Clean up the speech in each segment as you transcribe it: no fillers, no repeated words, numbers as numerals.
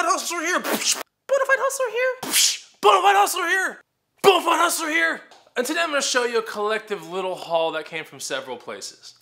Bonafide Hustler here! Bonafide Hustler here! Bonafide Hustler here! Bonafide Hustler here! And today I'm going to show you a collective little haul that came from several places.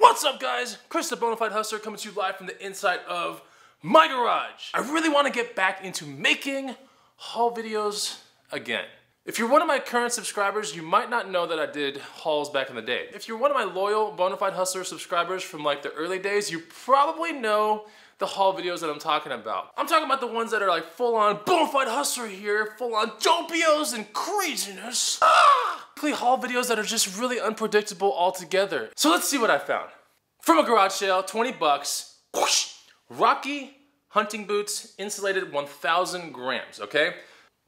What's up, guys? Chris the Bonafide Hustler coming to you live from the inside of my garage. I really want to get back into making haul videos again. If you're one of my current subscribers, you might not know that I did hauls back in the day. If you're one of my loyal Bonafide Hustler subscribers from like the early days, you probably know the haul videos that I'm talking about. I'm talking about the ones that are like full-on Bonafide Hustler here, full-on dopios and craziness. Haul videos that are just really unpredictable altogether. So let's see what I found. From a garage sale, 20 bucks, whoosh, Rocky hunting boots, insulated 1,000 grams, okay?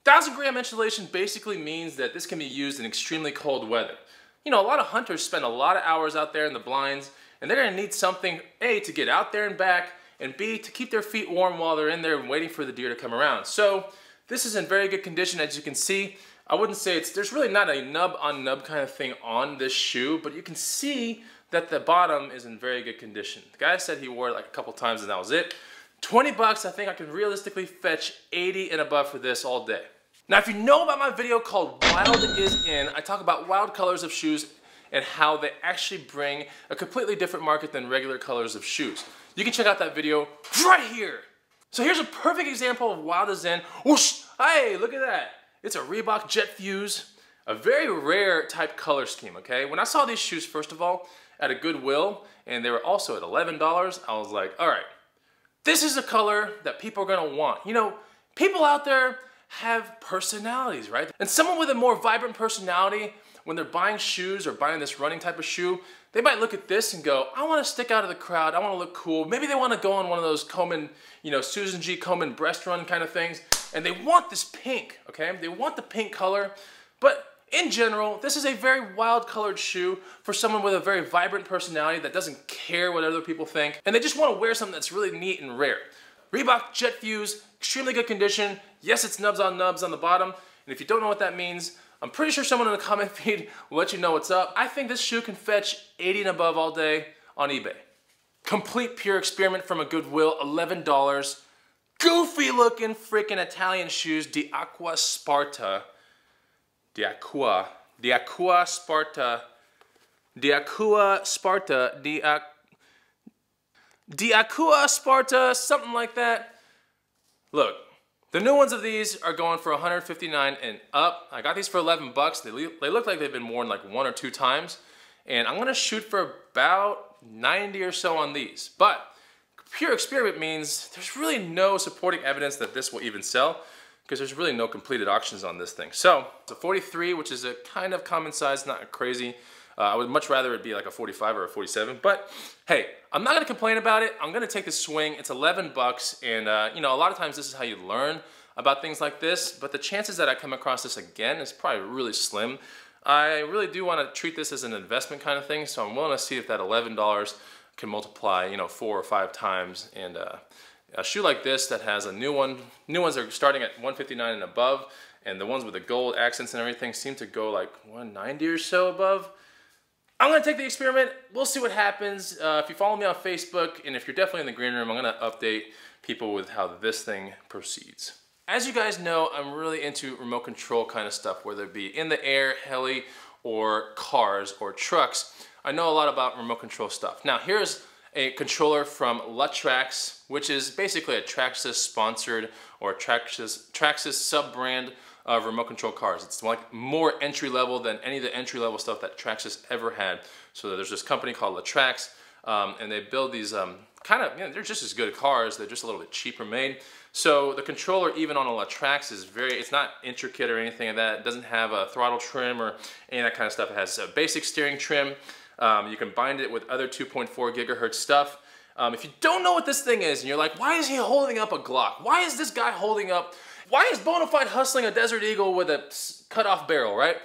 1,000 gram insulation basically means that this can be used in extremely cold weather. You know, a lot of hunters spend a lot of hours out there in the blinds, and they're gonna need something, A, to get out there and back, and B, to keep their feet warm while they're in there and waiting for the deer to come around. So this is in very good condition, as you can see. I wouldn't say there's really not a nub on nub kind of thing on this shoe, but you can see that the bottom is in very good condition. The guy said he wore it like a couple times and that was it. 20 bucks, I think I can realistically fetch 80 and above for this all day. Now, if you know about my video called Wild is In, I talk about wild colors of shoes and how they actually bring a completely different market than regular colors of shoes. You can check out that video right here. So here's a perfect example of Wild is In. Whoosh, hey, look at that. It's a Reebok Jet Fuse, a very rare type color scheme, okay? When I saw these shoes, first of all, at a Goodwill, and they were also at $11, I was like, all right, this is a color that people are gonna want. You know, people out there have personalities, right? And someone with a more vibrant personality, when they're buying shoes or buying this running type of shoe, they might look at this and go, I wanna stick out of the crowd, I wanna look cool. Maybe they wanna go on one of those Komen, you know, Susan G. Komen breast run kind of things, and they want this pink, okay? They want the pink color, but in general, this is a very wild colored shoe for someone with a very vibrant personality that doesn't care what other people think, and they just want to wear something that's really neat and rare. Reebok Jet Fuse, extremely good condition. Yes, it's nubs on the bottom, and if you don't know what that means, I'm pretty sure someone in the comment feed will let you know what's up. I think this shoe can fetch 80 and above all day on eBay. Complete pure experiment from a Goodwill, $11. Goofy looking freaking Italian shoes, the Aqua Sparta. The Aqua Sparta, something like that. Look, the new ones of these are going for $159 and up. I got these for 11 bucks. They look like they've been worn like 1 or 2 times. And I'm gonna shoot for about 90 or so on these. But pure experiment means there's really no supporting evidence that this will even sell, because there's really no completed auctions on this thing. So, it's a 43, which is a kind of common size, not crazy. I would much rather it be like a 45 or a 47, but hey, I'm not gonna complain about it. I'm gonna take the swing. It's 11 bucks, and you know, a lot of times this is how you learn about things like this, but the chances that I come across this again is probably really slim. I really do wanna treat this as an investment kind of thing, so I'm willing to see if that $11 can multiply, you know, 4 or 5 times, and a shoe like this that has a new ones are starting at $159 and above, and the ones with the gold accents and everything seem to go like $190 or so above. I'm gonna take the experiment. We'll see what happens. If you follow me on Facebook, and if you're definitely in the green room, I'm gonna update people with how this thing proceeds. As you guys know, I'm really into remote control kind of stuff, whether it be in the air, heli, or cars, or trucks. I know a lot about remote control stuff. Now here's a controller from Traxxas, which is basically a Traxxas sponsored or Traxxas sub-brand of remote control cars. It's like more entry level than any of the entry level stuff that Traxxas ever had. So there's this company called Traxxas, and they build these kind of, you know, they're just as good at cars, they're just a little bit cheaper made. So the controller, even on a Traxxas, is it's not intricate or anything like that. It doesn't have a throttle trim or any of that kind of stuff. It has a basic steering trim. You can bind it with other 2.4 gigahertz stuff. If you don't know what this thing is, and you're like, why is he holding up a Glock? Why is this guy holding up, why is Bonafide hustling a Desert Eagle with a cut-off barrel, right?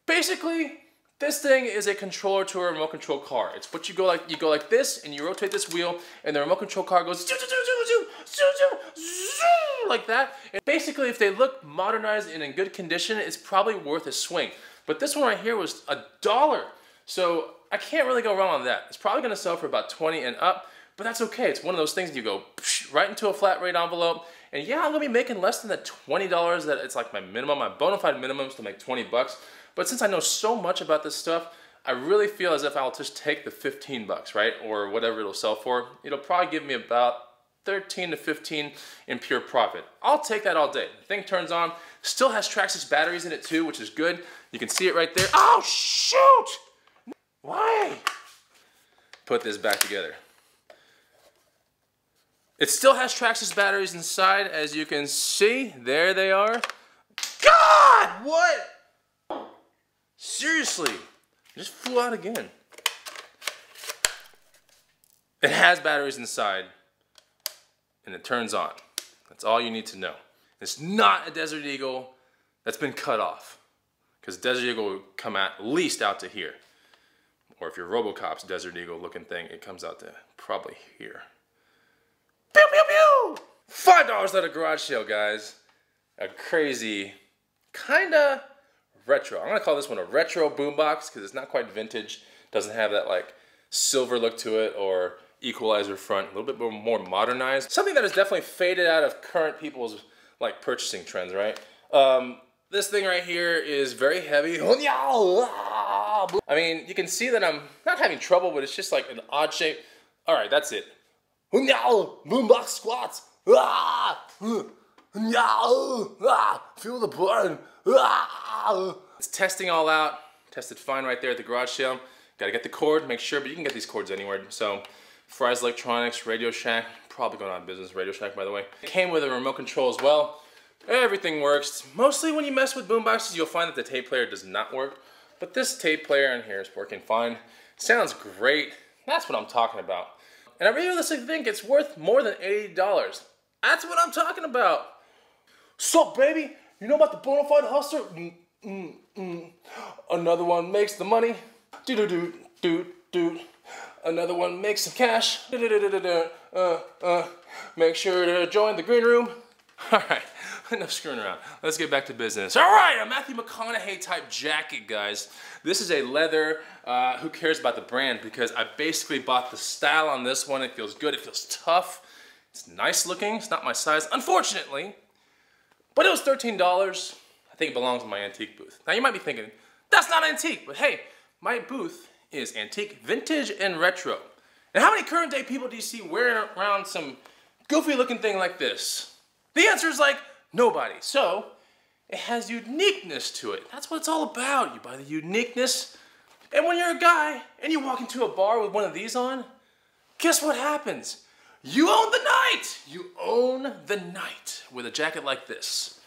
Basically, This thing is a controller to a remote control car. It's what you go like this, and you rotate this wheel, and the remote control car goes zoo, zoo, zoo, zoo, zoo, zoo, zoo, like that. And basically, if they look modernized and in good condition, it's probably worth a swing. But this one right here was $1. So I can't really go wrong on that. It's probably gonna sell for about 20 and up, but that's okay. It's one of those things you go right into a flat rate envelope. And yeah, I'm gonna be making less than the $20 that it's like my minimum. My Bonafide minimum is to make 20 bucks. But since I know so much about this stuff, I really feel as if I'll just take the 15 bucks, right? Or whatever it'll sell for. It'll probably give me about 13 to 15 in pure profit. I'll take that all day. The thing turns on, still has Traxxas batteries in it too, which is good. You can see it right there. Oh, shoot! Why? Put this back together. It still has Traxxas batteries inside, as you can see. There they are. God, what? Seriously, it just flew out again. It has batteries inside, and it turns on. That's all you need to know. It's not a Desert Eagle that's been cut off, because Desert Eagle will come at least out to here. Or if you're Robocop's Desert Eagle looking thing, it comes out to probably here. Pew, pew, pew! $5 at a garage sale, guys. A crazy, kinda retro. I'm gonna call this one a retro boombox because it's not quite vintage. Doesn't have that like silver look to it or equalizer front. A little bit more modernized. Something that has definitely faded out of current people's like purchasing trends, right? This thing right here is very heavy. I mean, you can see that I'm not having trouble, but it's just like an odd shape. All right, that's it. Boombox squats. Feel the burn. It's testing all out. Tested fine right there at the garage sale. Gotta get the cord, make sure, but you can get these cords anywhere. So, Fry's Electronics, Radio Shack, probably going out of business, Radio Shack, by the way. It came with a remote control as well. Everything works. Mostly when you mess with boomboxes, you'll find that the tape player does not work. But this tape player in here is working fine. Sounds great. That's what I'm talking about. And I realistically think it's worth more than $80. That's what I'm talking about. Sup, baby? You know about the Bonafide hustler? Another one makes the money. Another one makes some cash. Make sure to join the green room. All right, enough screwing around. Let's get back to business. All right, a Matthew McConaughey type jacket, guys. This is a leather. Who cares about the brand? Because I basically bought the style on this one. It feels good. It feels tough. It's nice looking. It's not my size, unfortunately. But it was $13. I think it belongs in my antique booth. Now you might be thinking, that's not antique. But hey, my booth is antique, vintage, and retro. And how many current day people do you see wearing around some goofy looking thing like this? The answer is like, nobody. So, it has uniqueness to it. That's what it's all about. You buy the uniqueness. And when you're a guy and you walk into a bar with one of these on, guess what happens? You own the night. You own the night with a jacket like this.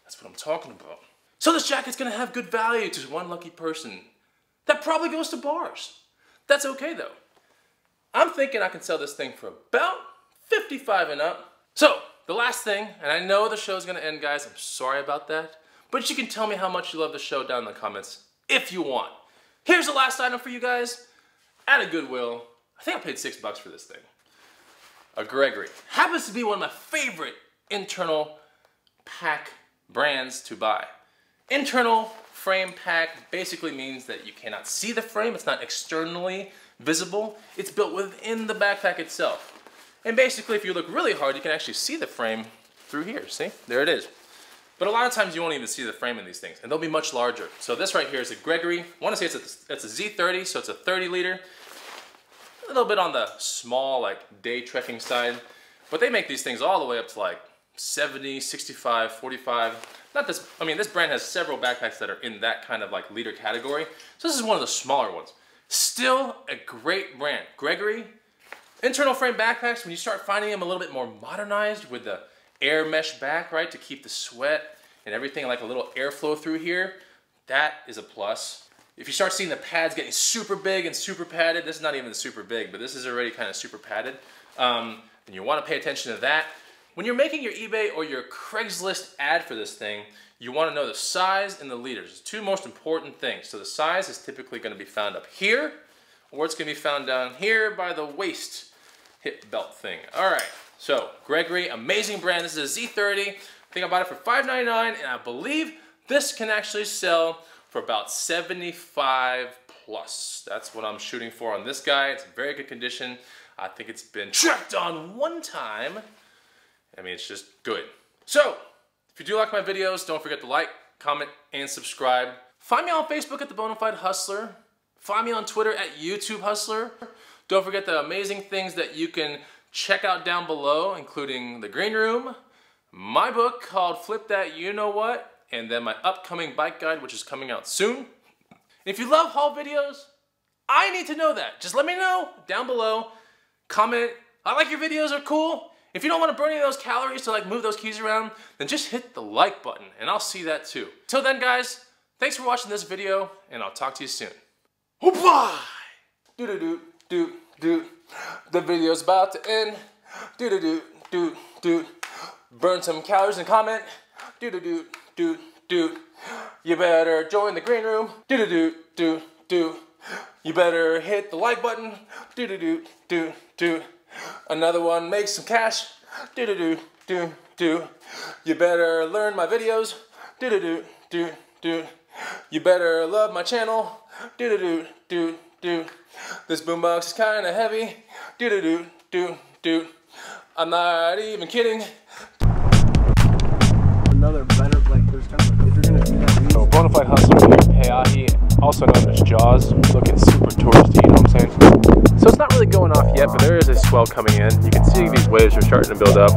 That's what I'm talking about. So this jacket's gonna have good value to one lucky person that probably goes to bars. That's okay though. I'm thinking I can sell this thing for about 55 and up. So, the last thing, and I know the show's gonna end, guys, I'm sorry about that, but you can tell me how much you love the show down in the comments if you want. Here's the last item for you guys. At a Goodwill, I think I paid $6 for this thing. A Gregory. Happens to be one of my favorite internal pack brands to buy. Internal frame pack basically means that you cannot see the frame. It's not externally visible. It's built within the backpack itself. And basically, if you look really hard, you can actually see the frame through here. See? There it is. But a lot of times you won't even see the frame in these things, and they'll be much larger. So this right here is a Gregory. I want to say it's a Z30, so it's a 30 liter. A little bit on the small, like, day trekking side. But they make these things all the way up to like 70, 65, 45. Not this, I mean, this brand has several backpacks that are in that kind of like liter category. So this is one of the smaller ones. Still a great brand. Gregory. Internal frame backpacks, when you start finding them a little bit more modernized with the air mesh back, right, to keep the sweat and everything, like a little airflow through here, that is a plus. If you start seeing the pads getting super big and super padded, this is not even super big, but this is already kind of super padded, and you want to pay attention to that. When you're making your eBay or your Craigslist ad for this thing, you want to know the size and the liters. It's two most important things. So the size is typically going to be found up here, or it's going to be found down here by the waist hip belt thing. All right, so Gregory, amazing brand. This is a Z30. I think I bought it for $5.99, and I believe this can actually sell for about $75 plus. That's what I'm shooting for on this guy. It's in very good condition. I think it's been tracked on one time. I mean, it's just good. So, if you do like my videos, don't forget to like, comment, and subscribe. Find me on Facebook at The Bonafide Hustler. Find me on Twitter at YouTube Hustler. Don't forget the amazing things that you can check out down below, including the green room, my book called Flip That You Know What, and then my upcoming bike guide, which is coming out soon. And if you love haul videos, I need to know that. Just let me know down below. Comment, I like your videos, are cool. If you don't want to burn any of those calories to like move those keys around, then just hit the like button and I'll see that too. Till then guys, thanks for watching this video and I'll talk to you soon. Bye! Do. The video's about to end. Do. Burn some calories and comment. Do. You better join the green room. Do. You better hit the like button. Do. Another one, make some cash. Do. You better learn my videos. Do. You better love my channel. Do. This boombox is kinda heavy. Do. I'm not even kidding. Another better, like, there's kind of, if you're gonna do that. So, Bonafide Hustler here in Peahi, also known as Jaws, looking super touristy, you know what I'm saying? So it's not really going off yet, but there is a swell coming in. You can see these waves are starting to build up.